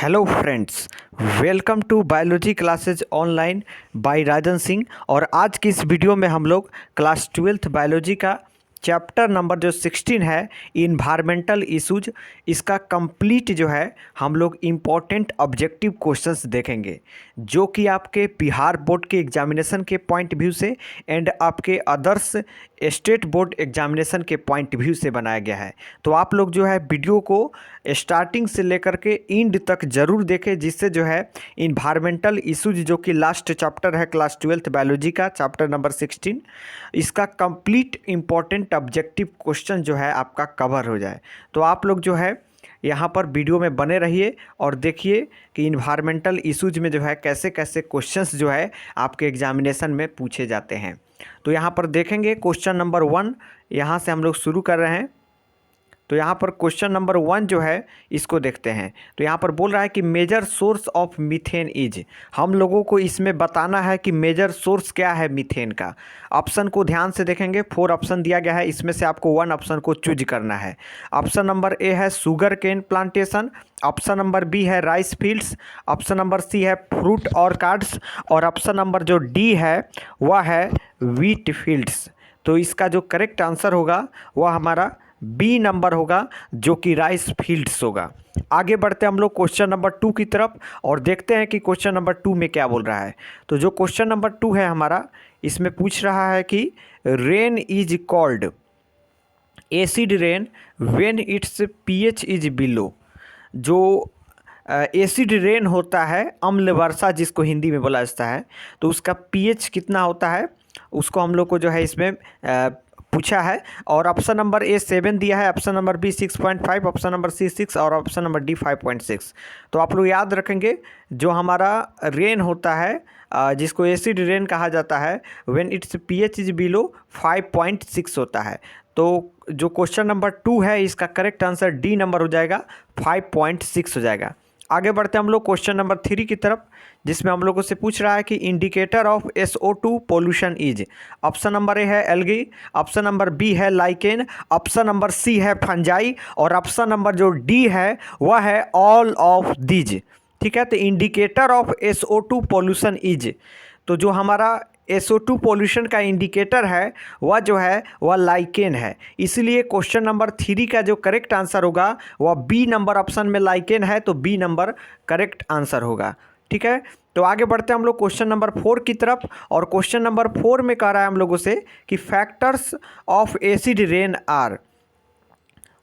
Hello friends, welcome to biology classes online by Rajan Singh. और आज की इस वीडियो में हम लोग क्लास 12th बायोलॉजी का चैप्टर नंबर जो 16 है इन्वायरमेंटल इशूज, इसका कंप्लीट जो है हम लोग इम्पॉर्टेंट ऑब्जेक्टिव क्वेश्चंस देखेंगे जो कि आपके बिहार बोर्ड के एग्जामिनेशन के पॉइंट व्यू से एंड आपके अदर्स स्टेट बोर्ड एग्जामिनेशन के पॉइंट व्यू से बनाया गया है। तो आप लोग जो है वीडियो को स्टार्टिंग से लेकर के एंड तक ज़रूर देखें, जिससे जो है इन्वायरमेंटल इशूज जो कि लास्ट चैप्टर है क्लास 12th बायोलॉजी का चैप्टर नंबर 16, इसका कंप्लीट इम्पॉर्टेंट ऑब्जेक्टिव क्वेश्चन जो है आपका कवर हो जाए। तो आप लोग जो है यहाँ पर वीडियो में बने रहिए और देखिए कि इन्वायरमेंटल इशूज में जो है कैसे कैसे क्वेश्चंस जो है आपके एग्जामिनेशन में पूछे जाते हैं। तो यहाँ पर देखेंगे क्वेश्चन नंबर 1, यहाँ से हम लोग शुरू कर रहे हैं। तो यहाँ पर क्वेश्चन नंबर 1 जो है इसको देखते हैं। तो यहाँ पर बोल रहा है कि major source of methane is, हम लोगों को इसमें बताना है कि मेजर सोर्स क्या है मीथेन का। ऑप्शन को ध्यान से देखेंगे, 4 ऑप्शन दिया गया है, इसमें से आपको 1 ऑप्शन को चूज करना है। ऑप्शन नंबर ए है sugar cane plantation, option number B है rice fields, option number C है फ्रूट ऑर्चार्ड्स, और ऑप्शन नंबर जो डी है वह है व्हीट फील्ड्स। तो इसका जो करेक्ट आंसर होगा वह हमारा बी नंबर होगा, जो कि राइस फील्ड्स होगा। आगे बढ़ते हैं हम लोग क्वेश्चन नंबर 2 की तरफ और देखते हैं कि क्वेश्चन नंबर 2 में क्या बोल रहा है। तो जो क्वेश्चन नंबर 2 है हमारा, इसमें पूछ रहा है कि rain is called acid rain when it's pH is below. जो एसिड रेन होता है, अम्ल वर्षा जिसको हिंदी में बोला जाता है, तो उसका पीएच कितना होता है उसको हम लोग को जो है इसमें पूछा है। और ऑप्शन नंबर ए 7 दिया है, option number B 6.5, option number C 6 और ऑप्शन नंबर डी 5.6। तो आप लोग याद रखेंगे जो हमारा रेन होता है जिसको एसिड रेन कहा जाता है, when it's pH is below 5.6 होता है। तो जो क्वेश्चन नंबर 2 है इसका करेक्ट आंसर डी नंबर हो जाएगा, 5.6 हो जाएगा। आगे बढ़ते हैं हम लोग क्वेश्चन नंबर 3 की तरफ, जिसमें हम लोगों से पूछ रहा है कि indicator of SO2 pollution is. Option number A है एल्गी, ऑप्शन नंबर बी है लाइकेन, ऑप्शन नंबर सी है फंजाई, और ऑप्शन नंबर जो डी है वह है ऑल ऑफ दीज। ठीक है, तो indicator of SO2 pollution is, तो जो हमारा SO2 पोल्यूशन का इंडिकेटर है वह जो है वह लाइकेन है। इसलिए क्वेश्चन नंबर 3 का जो करेक्ट आंसर होगा वह बी नंबर ऑप्शन में लाइकेन है, तो बी नंबर करेक्ट आंसर होगा। ठीक है, तो आगे बढ़ते हैं हम लोग क्वेश्चन नंबर 4 की तरफ। और क्वेश्चन नंबर 4 में कह रहा है हम लोगों से कि factors of acid rain are,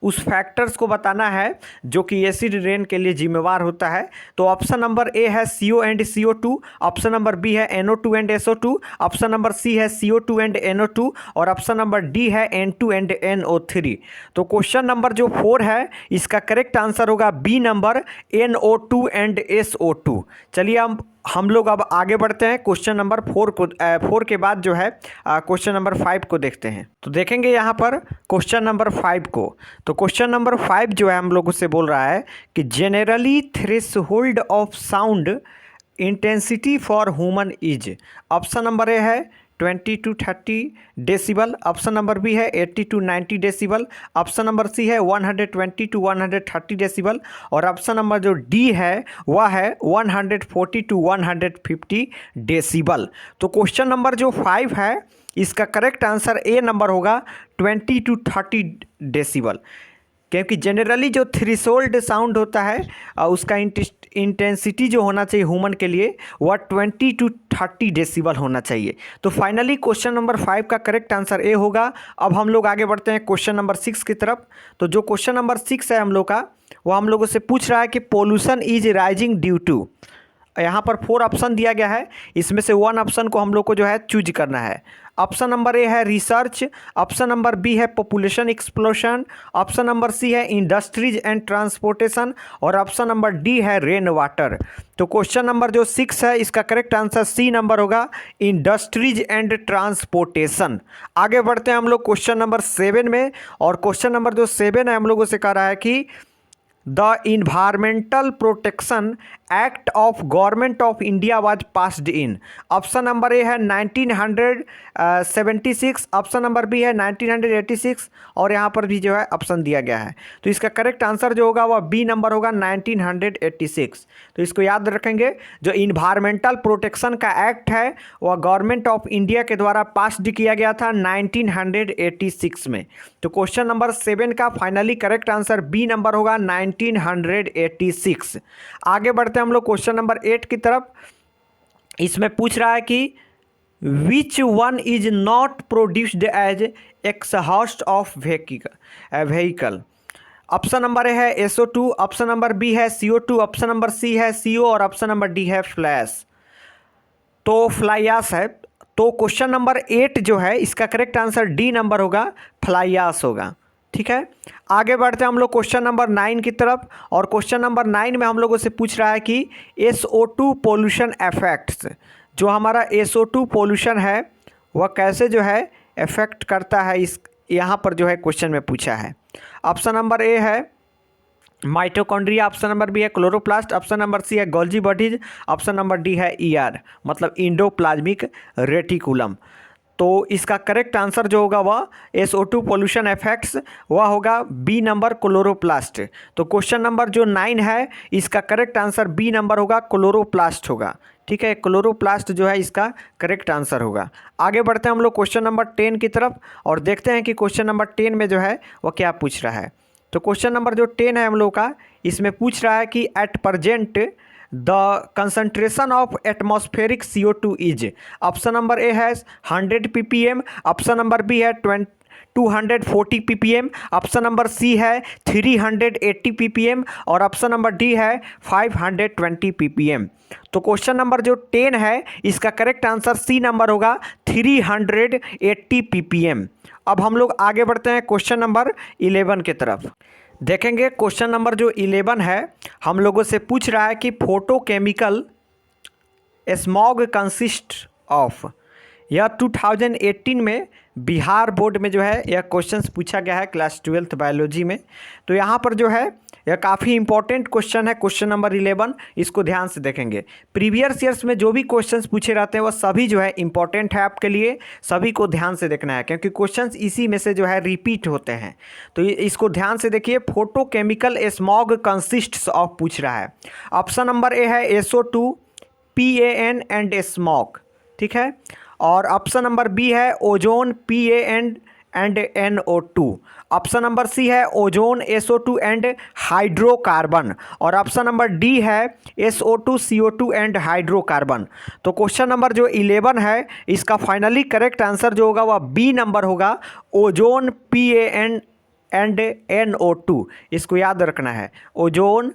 उस फैक्टर्स को बताना है जो कि एसिड रेन के लिए जिम्मेवार होता है। तो ऑप्शन नंबर ए है CO and CO2, option number B है NO2 and SO2, option number C है CO2 एंड NO2, और ऑप्शन नंबर डी है N2 एंड NO3। तो क्वेश्चन नंबर जो 4 है इसका करेक्ट आंसर होगा B number NO2 and SO2। चलिए हम लोग अब आगे बढ़ते हैं क्वेश्चन नंबर 4 के बाद जो है क्वेश्चन नंबर 5 को देखते हैं। तो देखेंगे यहाँ पर क्वेश्चन नंबर 5 को। तो क्वेश्चन नंबर 5 जो है हम लोगों से बोल रहा है कि generally threshold of sound intensity for human is. Option number A है 20 to 30 decibel, option number B है 80 to 90 decibel, option number C है 120 to 130 डेसिबल, और ऑप्शन नंबर जो डी है वह है 140 to 150 डेसिबल। तो क्वेश्चन नंबर जो 5 है इसका करेक्ट आंसर ए नंबर होगा 20 to 30 डेसिबल, क्योंकि जनरली जो थ्रेशोल्ड साउंड होता है उसका इंटेंसिटी जो होना चाहिए ह्यूमन के लिए वह 20 to 30 डेसिबल होना चाहिए। तो फाइनली क्वेश्चन नंबर 5 का करेक्ट आंसर ए होगा। अब हम लोग आगे बढ़ते हैं क्वेश्चन नंबर 6 की तरफ। तो जो क्वेश्चन नंबर 6 है हम लोग का, वो हम लोगों से पूछ रहा है कि pollution is rising due to, यहाँ पर 4 ऑप्शन दिया गया है, इसमें से 1 ऑप्शन को हम लोग को जो है चूज करना है। ऑप्शन नंबर ए है रिसर्च, ऑप्शन नंबर बी है population explosion, option number C है इंडस्ट्रीज एंड ट्रांसपोर्टेशन, और ऑप्शन नंबर डी है रेन वाटर। तो क्वेश्चन नंबर जो 6 है इसका करेक्ट आंसर सी नंबर होगा, इंडस्ट्रीज एंड ट्रांसपोर्टेशन। आगे बढ़ते हैं हम लोग क्वेश्चन नंबर 7 में। और क्वेश्चन नंबर जो 7 है हम लोगों से कह रहा है कि the environmental protection act of government of India was passed in? Option number A है 1976, ऑप्शन नंबर बी है 1986 और यहाँ पर भी जो है ऑप्शन दिया गया है। तो इसका करेक्ट आंसर जो होगा वह बी नंबर होगा 1986। तो इसको याद रखेंगे, जो इन्वायरमेंटल प्रोटेक्शन का एक्ट है वह गवर्नमेंट ऑफ इंडिया के द्वारा पास्ड किया गया था 1986 में। तो क्वेश्चन नंबर 7 का finally correct answer B number होगा 1986। आगे बढ़ते हैं हम लोग क्वेश्चन नंबर 8 की तरफ। इसमें पूछ रहा है कि which one is not produced as exhaust of vehicle? Option number A है SO2, ऑप्शन नंबर बी है CO2, ऑप्शन नंबर सी है CO और ऑप्शन नंबर डी है फ्लैश। तो फ्लाइयास है। तो क्वेश्चन नंबर 8 जो है इसका करेक्ट आंसर डी नंबर होगा, फ्लाइयास होगा। ठीक है, आगे बढ़ते हैं हम लोग क्वेश्चन नंबर 9 की तरफ। और क्वेश्चन नंबर 9 में हम लोगों से पूछ रहा है कि SO2 पोल्यूशन इफेक्ट्स, जो हमारा SO2 पोल्यूशन है वह कैसे जो है इफेक्ट करता है, इस यहाँ पर जो है क्वेश्चन में पूछा है। ऑप्शन नंबर ए है माइटोकॉन्ड्रिया, ऑप्शन नंबर बी है क्लोरोप्लास्ट, ऑप्शन नंबर सी है Golgi bodies, option number D है ER मतलब इंडोप्लाज्मिक रेटिकुलम। तो इसका करेक्ट आंसर जो होगा वह SO2 पोल्यूशन इफेक्ट्स वह होगा बी नंबर क्लोरोप्लास्ट। तो क्वेश्चन नंबर जो 9 है इसका करेक्ट आंसर बी नंबर होगा, क्लोरोप्लास्ट होगा। ठीक है, क्लोरोप्लास्ट जो है इसका करेक्ट आंसर होगा। आगे बढ़ते हैं हम लोग क्वेश्चन नंबर 10 की तरफ और देखते हैं कि क्वेश्चन नंबर 10 में जो है वह क्या पूछ रहा है। तो क्वेश्चन नंबर जो 10 है हम लोग का, इसमें पूछ रहा है कि at present the concentration of atmospheric CO2 is? Option number A है 100 ppm, ऑप्शन नंबर बी है 240 ppm, ऑप्शन नंबर सी है 380 ppm और ऑप्शन नंबर डी है 520 ppm। तो क्वेश्चन नंबर जो 10 है इसका करेक्ट आंसर सी नंबर होगा 380 ppm। अब हम लोग आगे बढ़ते हैं क्वेश्चन नंबर 11 की तरफ। देखेंगे क्वेश्चन नंबर जो 11 है हम लोगों से पूछ रहा है कि फोटोकेमिकल स्मॉग कंसिस्ट ऑफ। यह 2018 में बिहार बोर्ड में जो है यह क्वेश्चंस पूछा गया है क्लास 12th बायोलॉजी में। तो यहाँ पर जो है यह काफ़ी इंपॉर्टेंट क्वेश्चन है, क्वेश्चन नंबर 11। इसको ध्यान से देखेंगे। प्रीवियस ईयर्स में जो भी क्वेश्चंस पूछे रहते हैं वह सभी जो है इंपॉर्टेंट है आपके लिए, सभी को ध्यान से देखना है क्योंकि क्वेश्चंस इसी में से जो है रिपीट होते हैं। तो इसको ध्यान से देखिए, फोटोकेमिकल स्मॉग कंसिस्ट्स ऑफ पूछ रहा है। ऑप्शन नंबर ए है SO2, PAN एंड स्मॉग। ठीक है, और ऑप्शन नंबर बी है ozone, PAN and NO2, option number C है ओजोन, SO2 एंड हाइड्रोकार्बन और ऑप्शन नंबर डी है SO2, CO2 एंड हाइड्रोकार्बन। तो क्वेश्चन नंबर जो 11 है इसका फाइनली करेक्ट आंसर जो होगा वह बी नंबर होगा, ओजोन, PAN एंड NO2। इसको याद रखना है, ओजोन,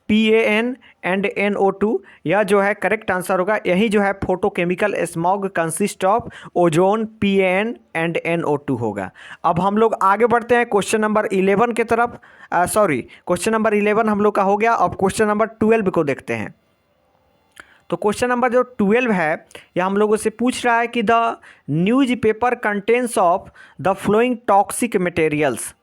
PAN एंड NO2 यह जो है करेक्ट आंसर होगा। यही जो है photochemical smog consist of ozone, PAN and NO2 होगा। अब हम लोग आगे बढ़ते हैं क्वेश्चन नंबर 11 के तरफ। क्वेश्चन नंबर 11 हम लोग का हो गया। अब क्वेश्चन नंबर 12 को देखते हैं। तो क्वेश्चन नंबर जो 12 है यह हम लोगों से पूछ रहा है कि the news paper contents of the flowing toxic materials.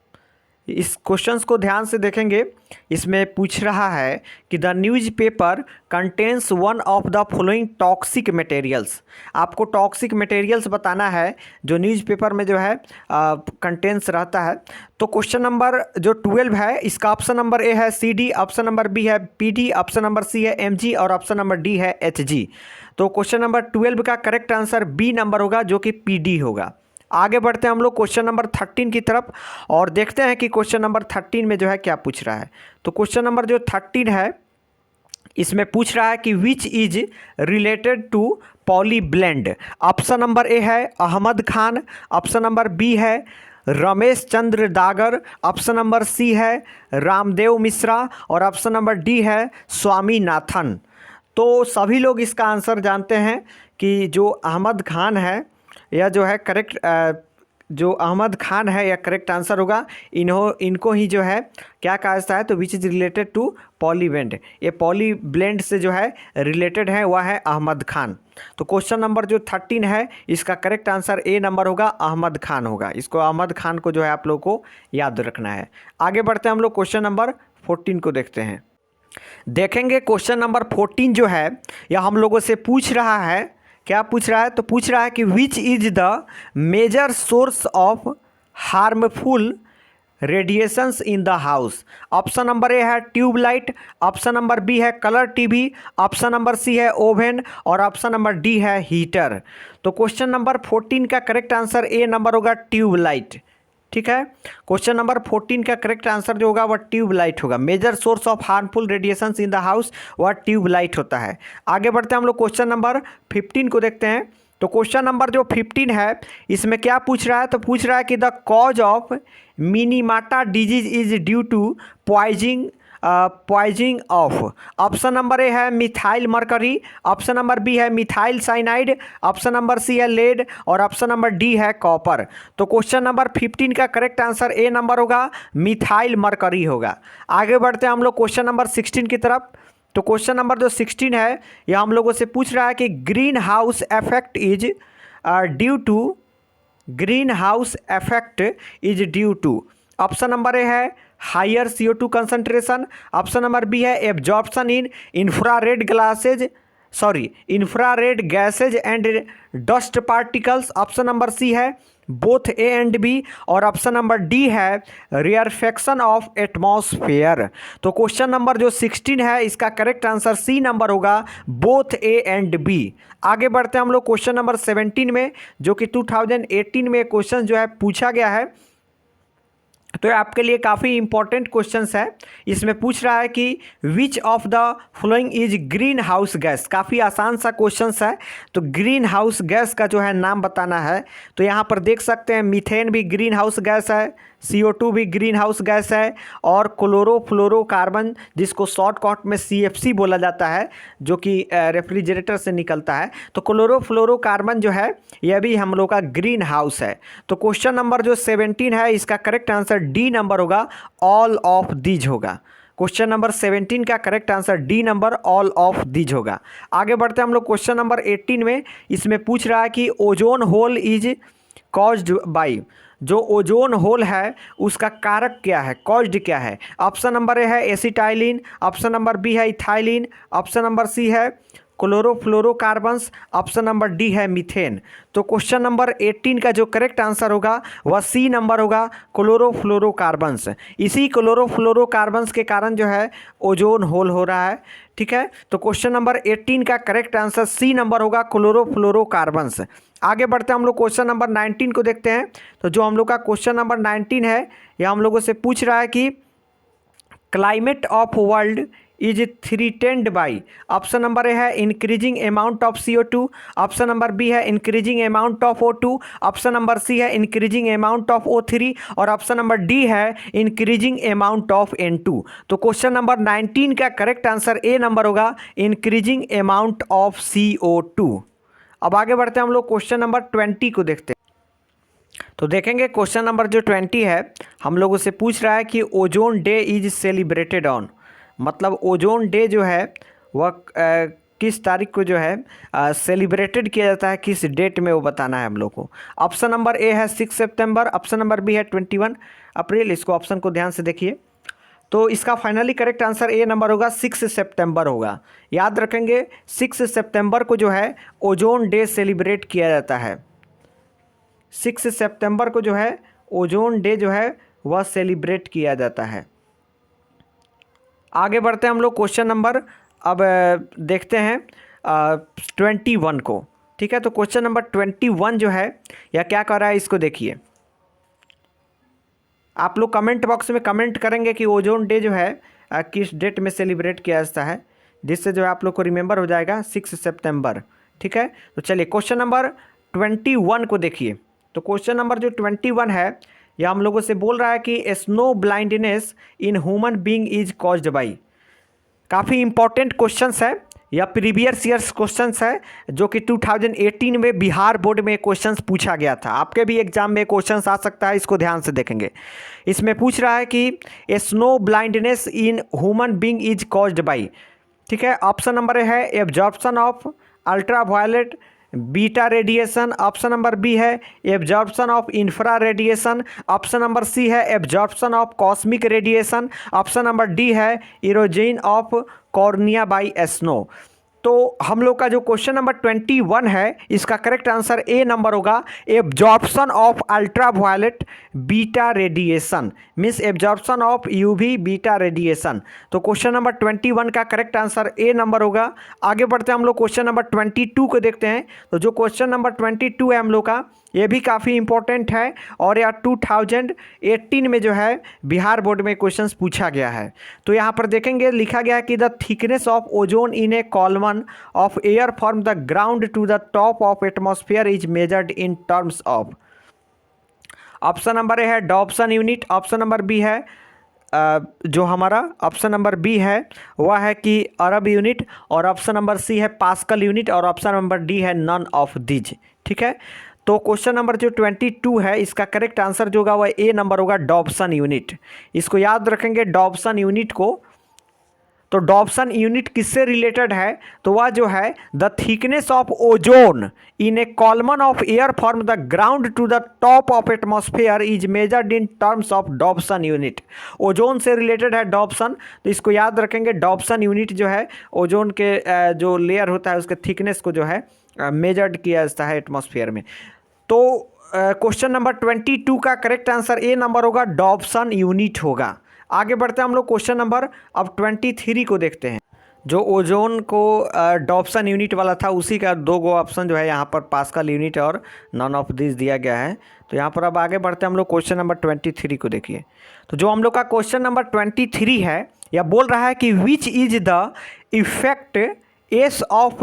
इस क्वेश्चंस को ध्यान से देखेंगे। इसमें पूछ रहा है कि the news paper contains one of the following toxic materials. आपको टॉक्सिक मटेरियल्स बताना है जो न्यूज पेपर में जो है कंटेंस रहता है। तो क्वेश्चन नंबर जो 12 है इसका ऑप्शन नंबर ए है CD, ऑप्शन नंबर बी है PD, ऑप्शन नंबर सी है MG और ऑप्शन नंबर डी है HG। तो क्वेश्चन नंबर 12 का करेक्ट आंसर बी नंबर होगा जो कि PD होगा। आगे बढ़ते हैं हम लोग क्वेश्चन नंबर 13 की तरफ और देखते हैं कि क्वेश्चन नंबर 13 में जो है क्या पूछ रहा है। तो क्वेश्चन नंबर जो 13 है इसमें पूछ रहा है कि which is related to polyblend. Option number A है Ahmed Khan, option number B है Ramesh Chandra Dagar, option number C है रामदेव मिश्रा और ऑप्शन नंबर डी है स्वामीनाथन। तो सभी लोग इसका आंसर जानते हैं कि जो अहमद खान है यह जो है करेक्ट, जो अहमद खान है यह करेक्ट आंसर होगा। इनको ही जो है क्या कहा जाता है, तो which is related to polyblend. ये पॉलीब्लेंड से जो है रिलेटेड है वह है अहमद खान। तो क्वेश्चन नंबर जो 13 है इसका करेक्ट आंसर ए नंबर होगा, अहमद खान होगा। इसको अहमद खान को जो है आप लोग को याद रखना है। आगे बढ़ते हैं हम लोग क्वेश्चन नंबर 14 को देखते हैं। देखेंगे क्वेश्चन नंबर 14 जो है यह हम लोगों से पूछ रहा है, क्या पूछ रहा है, तो पूछ रहा है कि which is the major source of harmful radiations in the house. Option number A है ट्यूबलाइट, ऑप्शन नंबर बी है colour TV, option number C है ओवन और ऑप्शन नंबर डी है हीटर। तो क्वेश्चन नंबर 14 का करेक्ट आंसर ए नंबर होगा tubelight. ठीक है, क्वेश्चन नंबर 14 का करेक्ट आंसर जो होगा वह ट्यूबलाइट होगा। Major source of harmful radiations in the house वह ट्यूबलाइट होता है। आगे बढ़ते हैं हम लोग क्वेश्चन नंबर 15 को देखते हैं। तो क्वेश्चन नंबर जो 15 है इसमें क्या पूछ रहा है, तो पूछ रहा है कि the cause of Minamata disease is due to poisoning of. Option number A है methyl mercury, option number B है methyl cyanide, option number C है लेड और ऑप्शन नंबर डी है कॉपर। तो क्वेश्चन नंबर 15 का करेक्ट आंसर ए नंबर होगा methyl mercury होगा। आगे बढ़ते हैं हम लोग क्वेश्चन नंबर 16 की तरफ। तो क्वेश्चन नंबर जो 16 है यह हम लोगों से पूछ रहा है कि greenhouse effect is due to. Option number A है higher CO2 concentration, option number B है absorption in infrared gases and dust particles, option number C है बोथ ए एंड बी और ऑप्शन नंबर डी है rarefaction of atmosphere. तो question number जो 16 है इसका correct answer C number होगा both A and B. आगे बढ़ते हैं हम लोग क्वेश्चन नंबर 17 में, जो कि 2018 में क्वेश्चन जो है पूछा गया है। तो ये आपके लिए काफ़ी इंपॉर्टेंट क्वेश्चंस है। इसमें पूछ रहा है कि which of the following is green house gas. काफ़ी आसान सा क्वेश्चंस है। तो ग्रीन हाउस गैस का जो है नाम बताना है। तो यहाँ पर देख सकते हैं मीथेन भी ग्रीन हाउस गैस है, CO2 भी ग्रीन हाउस गैस है और क्लोरोफ्लोरोकार्बन जिसको शॉर्टकट में CFC बोला जाता है, जो कि रेफ्रिजरेटर से निकलता है। तो क्लोरोफ्लोरोकार्बन जो है यह भी हम लोग का ग्रीन हाउस है। तो क्वेश्चन नंबर जो 17 है इसका करेक्ट आंसर डी नंबर होगा, ऑल ऑफ दीज होगा। क्वेश्चन नंबर 17 का correct answer D number all of these होगा। आगे बढ़ते हैं हम लोग क्वेश्चन नंबर 18 में। इसमें पूछ रहा है कि ozone hole is caused by. जो ओजोन होल है उसका कारक क्या है, कॉज्ड क्या है। ऑप्शन नंबर ए है एसिटाइलिन, ऑप्शन नंबर बी है इथाइलिन, ऑप्शन नंबर सी है क्लोरोफ्लोरोकार्बन्स, ऑप्शन नंबर डी है मीथेन। तो क्वेश्चन नंबर 18 का जो करेक्ट आंसर होगा वह सी नंबर होगा, क्लोरोफ्लोरोकार्बन्स। इसी क्लोरोफ्लोरोकार्बन्स के कारण जो है ओजोन होल हो रहा है। ठीक है, तो क्वेश्चन नंबर 18 का करेक्ट आंसर सी नंबर होगा, क्लोरोफ्लोरोकार्बन्स। आगे बढ़ते हैं हम लोग क्वेश्चन नंबर 19 को देखते हैं। तो जो हम लोग का क्वेश्चन नंबर 19 है यह हम लोगों से पूछ रहा है कि climate of world is threatened by. Option number A है increasing amount of CO2, option number B है increasing amount of O2, option number C है इंक्रीजिंग अमाउंट ऑफ O3 और ऑप्शन नंबर डी है इंक्रीजिंग अमाउंट ऑफ N2। तो question number 19 का correct answer A number होगा, increasing amount of CO2। अब आगे बढ़ते हैं हम लोग क्वेश्चन नंबर 20 को देखते हैं। तो देखेंगे क्वेश्चन नंबर जो 20 है हम लोगों से पूछ रहा है कि ozone day is celebrated on. मतलब ओजोन डे जो है वह किस तारीख को जो है सेलिब्रेटेड किया जाता है, किस डेट में वो बताना है हम लोग को। ऑप्शन नंबर ए है 6 सितंबर, ऑप्शन नंबर बी है 21 अप्रैल। इसको ऑप्शन को ध्यान से देखिए। तो इसका finally correct answer A number होगा, 6 सितंबर होगा। याद रखेंगे 6 सितंबर को जो है ओजोन डे सेलिब्रेट किया जाता है। 6 सितंबर को जो है ओजोन डे जो है वह सेलिब्रेट किया जाता है। आगे बढ़ते हैं हम लोग क्वेश्चन नंबर अब देखते हैं 21 को। ठीक है, तो क्वेश्चन नंबर 21 जो है यह क्या कर रहा है इसको देखिए। आप लोग कमेंट बॉक्स में कमेंट करेंगे कि ओजोन डे जो है किस डेट में सेलिब्रेट किया जाता है, जिससे जो है आप लोग को रिमेंबर हो जाएगा 6 सितंबर। ठीक है, तो चलिए क्वेश्चन नंबर 21 को देखिए। तो क्वेश्चन नंबर जो 21 है यह हम लोगों से बोल रहा है कि snow blindness in human being is caused by. काफ़ी इंपॉर्टेंट क्वेश्चंस है या प्रीवियस ईयर्स क्वेश्चंस है, जो कि 2018 में बिहार बोर्ड में क्वेश्चंस पूछा गया था। आपके भी एग्जाम में क्वेश्चंस आ सकता है, इसको ध्यान से देखेंगे। इसमें पूछ रहा है कि snow blindness in human being is caused by. ठीक है, ऑप्शन नंबर है absorption of ultraviolet beta radiation, option number B है absorption of infra radiation, option number C है absorption of cosmic radiation, option number D है erosion of cornea by snow. तो हम लोग का जो क्वेश्चन नंबर 21 है इसका करेक्ट आंसर ए नंबर होगा absorption of ultraviolet beta radiation, means absorption of UV beta radiation. तो क्वेश्चन नंबर 21 का करेक्ट आंसर ए नंबर होगा। आगे बढ़ते हैं हम लोग क्वेश्चन नंबर 22 को देखते हैं। तो जो क्वेश्चन नंबर 22 है हम लोग का ये भी काफ़ी इंपॉर्टेंट है और यह 2018 में जो है बिहार बोर्ड में क्वेश्चंस पूछा गया है। तो यहाँ पर देखेंगे लिखा गया है कि the thickness of ozone in a column of air from the ground to the top of atmosphere is measured in terms of. Option number A है Dobson unit, option number B है जो हमारा ऑप्शन नंबर बी है वह है कि अरब unit, और option number C है पास्कल यूनिट, और ऑप्शन नंबर डी है नन ऑफ दीज। ठीक है, तो क्वेश्चन नंबर जो 22 है इसका करेक्ट आंसर जो होगा वह ए नंबर होगा डॉप्सन यूनिट। इसको याद रखेंगे डॉप्सन यूनिट को। तो डॉप्सन यूनिट किससे रिलेटेड है? तो वह जो है the thickness of ozone in a column of air from the ground to the top of atmosphere is measured in terms of Dobson unit. Ozone से रिलेटेड है डॉप्सन, तो इसको याद रखेंगे डॉप्सन यूनिट जो है ओजोन के जो लेयर होता है उसके थिकनेस को जो है मेजर्ड किया जाता है एटमॉस्फेयर में। तो क्वेश्चन नंबर 22 का करेक्ट आंसर ए नंबर होगा डॉप्सन यूनिट होगा। आगे बढ़ते हैं हम लोग क्वेश्चन नंबर अब 23 को देखते हैं। जो ओजोन को डॉप्सन यूनिट वाला था उसी का दो गो ऑप्शन जो है यहाँ पर पास्कल यूनिट और नन ऑफ दिस दिया गया है। तो यहाँ पर अब आगे बढ़ते हैं हम लोग क्वेश्चन नंबर 23 को देखिए। तो जो हम लोग का क्वेश्चन नंबर 23 है यह बोल रहा है कि which is the effects of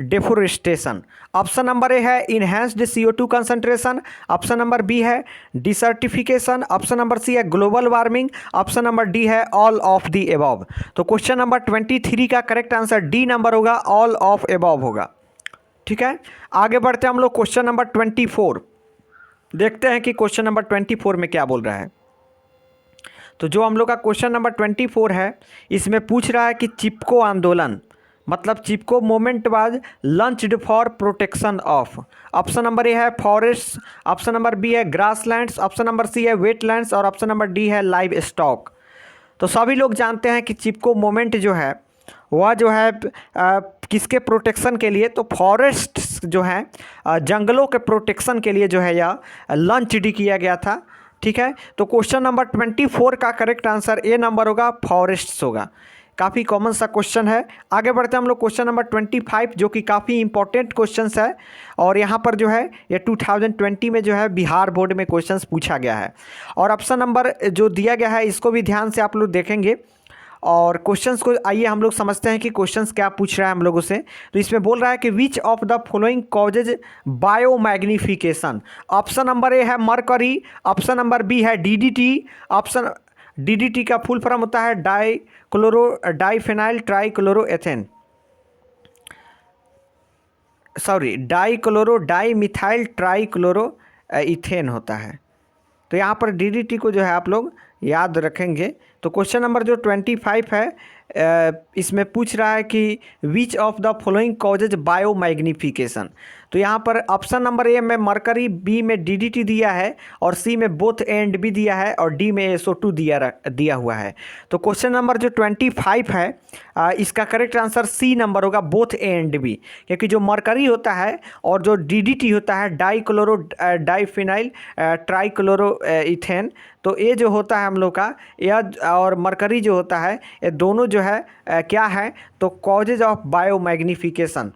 deforestation. Option number A है enhanced CO2 concentration, option number B है डिसर्टिफिकेशन, ऑप्शन नंबर सी है global warming, option number D है ऑल ऑफ दी एबव। तो क्वेश्चन नंबर 23 का correct answer D number होगा all of above होगा। ठीक है, आगे बढ़ते हैं हम लोग क्वेश्चन नंबर 24 देखते हैं कि क्वेश्चन नंबर 24 में क्या बोल रहा है। तो जो हम लोग का क्वेश्चन नंबर 24 है इसमें पूछ रहा है कि चिपको आंदोलन मतलब Chipko movement was launched for protection of. Option number A है फॉरेस्ट, ऑप्शन नंबर बी है ग्रासलैंड्स, ऑप्शन नंबर सी है वेटलैंड्स और ऑप्शन नंबर डी है लाइव स्टॉक। तो सभी लोग जानते हैं कि चिपको मूवमेंट जो है वह जो है किसके प्रोटेक्शन के लिए? तो फॉरेस्ट जो है जंगलों के प्रोटेक्शन के लिए जो है यह लॉन्च्ड किया गया था। ठीक है, तो क्वेश्चन नंबर 24 का करेक्ट आंसर ए नंबर होगा फॉरेस्ट्स होगा। काफ़ी कॉमन सा क्वेश्चन है। आगे बढ़ते हैं हम लोग क्वेश्चन नंबर 25 जो कि काफ़ी इंपॉर्टेंट क्वेश्चंस है और यहाँ पर जो है ये 2020 में जो है बिहार बोर्ड में क्वेश्चंस पूछा गया है। और ऑप्शन नंबर जो दिया गया है इसको भी ध्यान से आप लोग देखेंगे और क्वेश्चंस को आइए हम लोग समझते हैं कि क्वेश्चंस क्या पूछ रहा है हम लोगों से। तो इसमें बोल रहा है कि which of the following causes biomagnification. Option number A है मरकरी, ऑप्शन नंबर बी है DDT, ऑप्शन DDT का फुल फॉर्म होता है डाइफेनाइल ट्राइक्लोरोएथेन, सॉरी डाइमिथाइल ट्राइक्लोरो इथेन होता है। तो यहाँ पर DDT को जो है आप लोग याद रखेंगे। तो क्वेश्चन नंबर जो 25 है इसमें पूछ रहा है कि which of the following causes biomagnification. तो यहाँ पर ऑप्शन नंबर ए में मरकरी, बी में DDT दिया है और सी में बोथ एंड भी दिया है और डी में SO2 दिया हुआ है। तो क्वेश्चन नंबर जो 25 है इसका करेक्ट आंसर सी नंबर होगा बोथ एंड भी, क्योंकि जो मरकरी होता है और जो DDT होता है डाइफिनाइल ट्राइक्लोरो इथेन, तो ये जो होता है हम लोग का यह और मरकरी जो होता है ये दोनों जो है क्या है? तो causes of biomagnification.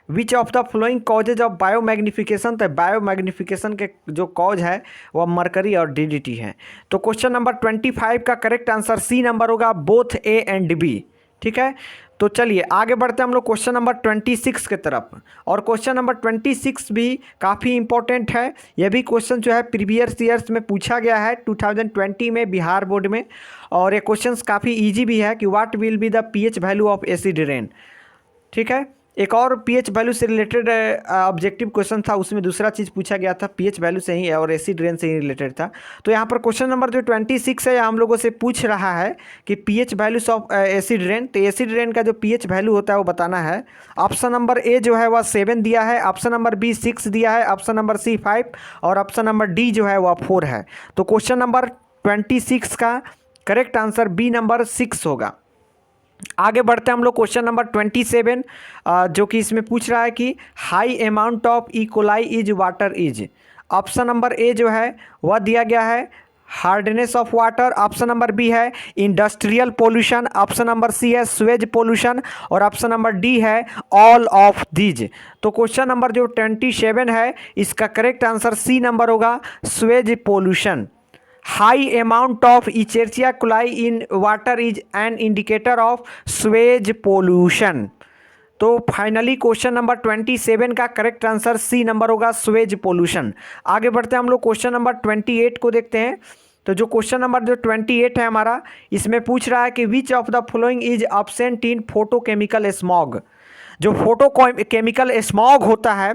Which of the flowing causes of biomagnification. तो बायोमैग्निफिकेशन के जो कॉज है वह मरकरी और DDT है। तो क्वेश्चन नंबर 25 का करेक्ट आंसर सी नंबर होगा बोथ ए एंड बी। ठीक है, तो चलिए आगे बढ़ते हैं हम लोग क्वेश्चन नंबर 26 के तरफ। और क्वेश्चन नंबर 26 भी काफ़ी इंपॉर्टेंट है। यह भी क्वेश्चन जो है प्रीवियस ईयर्स में पूछा गया है 2020 में बिहार बोर्ड में, और ये क्वेश्चन काफ़ी इजी भी है कि what will be the pH value of acid rain. ठीक है, एक और पीएच वैल्यू से रिलेटेड ऑब्जेक्टिव क्वेश्चन था, उसमें दूसरा चीज़ पूछा गया था, पीएच वैल्यू से ही और एसिड रेन से ही रिलेटेड था। तो यहाँ पर क्वेश्चन नंबर जो 26 है हम लोगों से पूछ रहा है कि pH values of acid rain. तो एसिड रेन का जो पीएच वैल्यू होता है वो बताना है। ऑप्शन नंबर ए जो है वह 7 दिया है, ऑप्शन नंबर बी 6 दिया है, ऑप्शन नंबर सी 5 और ऑप्शन नंबर डी जो है वह 4 है। तो क्वेश्चन नंबर 26 का करेक्ट आंसर बी नंबर 6 होगा। आगे बढ़ते हैं हम लोग क्वेश्चन नंबर 27, जो कि इसमें पूछ रहा है कि high amount of E coli is water is. Option number A जो है वह दिया गया है hardness of water, option number B है industrial pollution, option number C है स्वेज पोल्यूशन और ऑप्शन नंबर डी है ऑल ऑफ दीज। तो क्वेश्चन नंबर जो 27 है इसका करेक्ट आंसर सी नंबर होगा, sewage pollution. High amount of Escherichia coli in water is an indicator of Suez pollution. तो finally question number 27 का correct answer C number होगा, sewage pollution. आगे बढ़ते हैं हम लोग क्वेश्चन नंबर 28 को देखते हैं। तो जो क्वेश्चन नंबर जो 28 है हमारा, इसमें पूछ रहा है कि which of the following is absent in photochemical smog. जो फोटो केमिकल स्मॉग होता है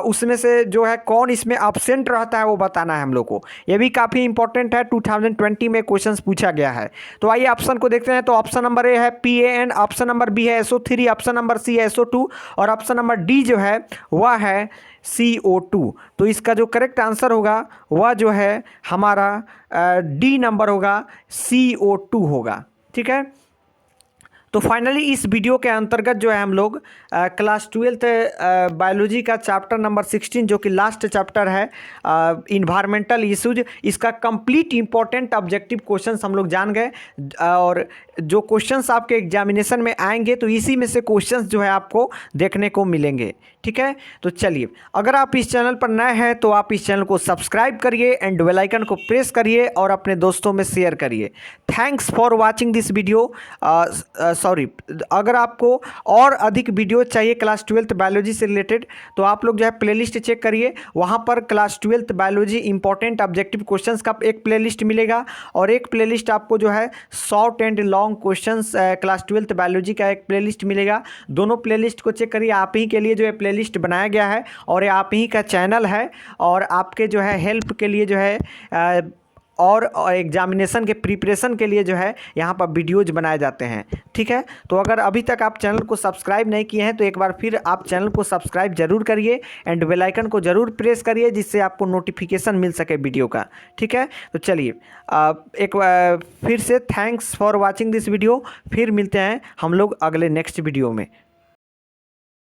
उसमें से जो है कौन इसमें एब्सेंट रहता है वो बताना है हम लोग को। ये भी काफ़ी इंपॉर्टेंट है, 2020 में क्वेश्चंस पूछा गया है। तो आइए ऑप्शन को देखते हैं। तो ऑप्शन नंबर ए है PAN, ऑप्शन नंबर बी है SO3, ऑप्शन नंबर सी है SO2 और ऑप्शन नंबर डी जो है वह है CO2। तो इसका जो करेक्ट आंसर होगा वह जो है हमारा डी नंबर होगा, CO2 होगा। ठीक है। तो फाइनली इस वीडियो के अंतर्गत जो है हम लोग क्लास 12th बायोलॉजी का चैप्टर नंबर 16 जो कि लास्ट चैप्टर है इन्वायरमेंटल इश्यूज, इसका कंप्लीट इंपॉर्टेंट ऑब्जेक्टिव क्वेश्चंस हम लोग जान गए। और जो क्वेश्चंस आपके एग्जामिनेशन में आएंगे तो इसी में से क्वेश्चंस जो है आपको देखने को मिलेंगे। ठीक है। तो चलिए, अगर आप इस चैनल पर नए हैं तो आप इस चैनल को सब्सक्राइब करिए एंड बेल आइकन को प्रेस करिए और अपने दोस्तों में शेयर करिए। Thanks for watching this video. Sorry, अगर आपको और अधिक वीडियो चाहिए क्लास 12th बायोलॉजी से रिलेटेड तो आप लोग जो है प्लेलिस्ट चेक करिए, वहाँ पर class 12th biology important objective questions का एक प्लेलिस्ट मिलेगा और एक प्लेलिस्ट आपको जो है short and long questions class 12th biology का एक प्लेलिस्ट मिलेगा। दोनों प्लेलिस्ट को चेक करिए, आप ही के लिए जो है प्लेलिस्ट बनाया गया है और ये आप ही का चैनल है और आपके जो है हेल्प के लिए जो है और एग्जामिनेशन के प्रिपरेशन के लिए जो है यहाँ पर वीडियोज बनाए जाते हैं। ठीक है। तो अगर अभी तक आप चैनल को सब्सक्राइब नहीं किए हैं तो एक बार फिर आप चैनल को सब्सक्राइब जरूर करिए एंड बेल आइकन को जरूर प्रेस करिए जिससे आपको नोटिफिकेशन मिल सके वीडियो का। ठीक है। तो चलिए एक फिर से thanks for watching this video. फिर मिलते हैं हम लोग अगले नेक्स्ट वीडियो में।